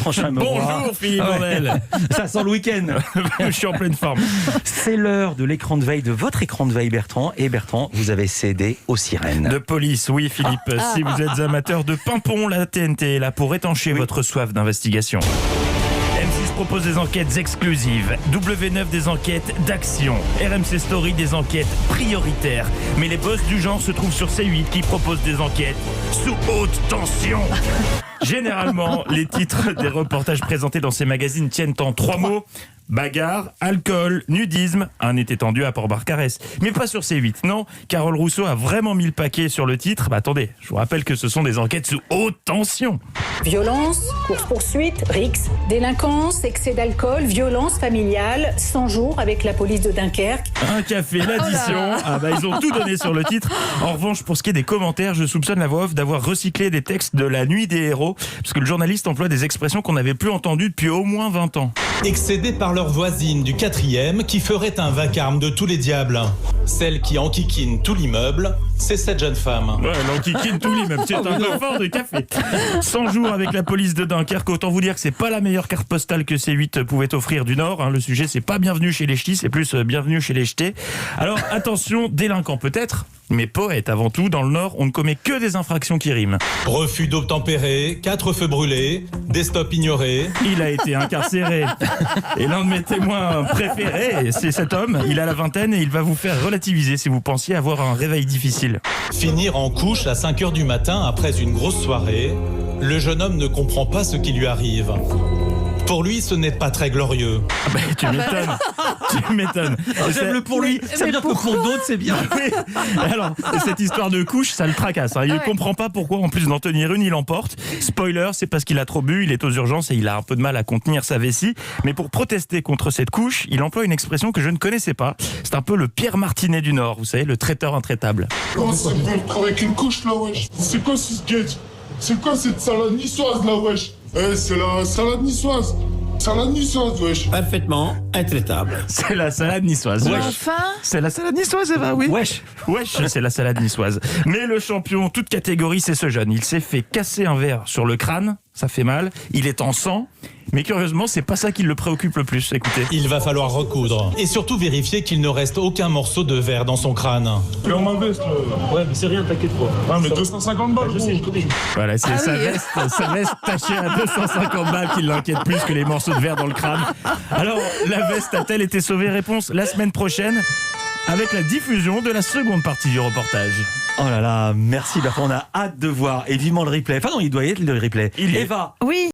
Bertrand Chameroy. Bonjour Philippe Ah ouais. Vandel. Ça sent le week-end. Je suis en pleine forme. C'est l'heure de l'écran de veille, de votre écran de veille, Bertrand. Et Bertrand, vous avez cédé aux sirènes. De police, oui Philippe. Si vous êtes amateur de pimpon, la TNT est là pour étancher votre soif d'investigation. M6 propose des enquêtes exclusives, W9 des enquêtes d'action, RMC Story des enquêtes prioritaires. Mais les boss du genre se trouvent sur C8 qui proposent des enquêtes sous haute tension. Généralement, les titres des reportages présentés dans ces magazines tiennent en 3 mots. Bagarre, alcool, nudisme, un été tendu à Port-Barcarès. Mais pas sur C8, non. Carole Rousseau a vraiment mis le paquet sur le titre. Attendez, je vous rappelle que ce sont des enquêtes sous haute tension. Violence, course-poursuite, rixes, délinquance, excès d'alcool, violence familiale, 100 jours avec la police de Dunkerque. Un café, l'addition. Ils ont tout donné sur le titre. En revanche, pour ce qui est des commentaires, je soupçonne la voix off d'avoir recyclé des textes de La Nuit des Héros, parce que le journaliste emploie des expressions qu'on n'avait plus entendues depuis au moins 20 ans. Excédés par leur voisine du 4e qui ferait un vacarme de tous les diables. Celle qui enquiquine tout l'immeuble, c'est cette jeune femme. Ouais, l'enquiquine tout l'immeuble, c'est un confort de café. 100 jours avec la police de Dunkerque, autant vous dire que c'est pas la meilleure carte postale que C8 pouvait offrir du Nord. Le sujet, c'est pas bienvenue chez les ch'tis, c'est plus bienvenue chez les jetés. Alors attention, délinquant peut-être, mais poète avant tout. Dans le Nord, on ne commet que des infractions qui riment. Refus d'obtempérer, 4 feux brûlés, des stops ignorés. Il a été incarcéré. Et l'un de mes témoins préférés, c'est cet homme. Il a la vingtaine et il va vous faire relativiser si vous pensiez avoir un réveil difficile. Finir en couche à 5h du matin après une grosse soirée, le jeune homme ne comprend pas ce qui lui arrive. Pour lui, ce n'est pas très glorieux. Tu m'étonnes. Tu m'étonnes. J'aime-le pour lui. Ça veut dire que pour d'autres, c'est bien. Oui. Alors, cette histoire de couche, ça le tracasse. Il ne comprend pas pourquoi, en plus d'en tenir une, il emporte. Spoiler, c'est parce qu'il a trop bu, il est aux urgences et il a un peu de mal à contenir sa vessie. Mais pour protester contre cette couche, il emploie une expression que je ne connaissais pas. C'est un peu le Pierre Martinet du Nord, vous savez, le traiteur intraitable. Comment c'est bon avec une couche là, wesh? C'est quoi ce sketch? C'est quoi cette salade niçoise là, wesh? C'est la salade niçoise. Salade niçoise, wesh. Parfaitement intraitable. C'est la salade niçoise. Wesh. Enfin, C'est la salade niçoise, Eva, oui. Wesh. Wesh, c'est la salade niçoise. Mais le champion, toute catégorie, c'est ce jeune. Il s'est fait casser un verre sur le crâne, ça fait mal. Il est en sang, mais curieusement, c'est pas ça qui le préoccupe le plus. Écoutez. Il va falloir recoudre. Et surtout vérifier qu'il ne reste aucun morceau de verre dans son crâne. Faire ma veste là. Ouais, mais c'est rien, t'inquiète pas. Ah, mais 250 balles, Je sais, je gros. connais. Voilà, c'est sa oui. veste tachée à 250 balles qui l'inquiète plus que les morceaux de verre dans le crâne. Alors, la veste a-t-elle été sauvée? Réponse la semaine prochaine, avec la diffusion de la seconde partie du reportage. Oh là là, merci Bertrand. On a hâte de voir. Et vivement le replay. Enfin non, il doit y être le replay. Il y est. Eva. oui.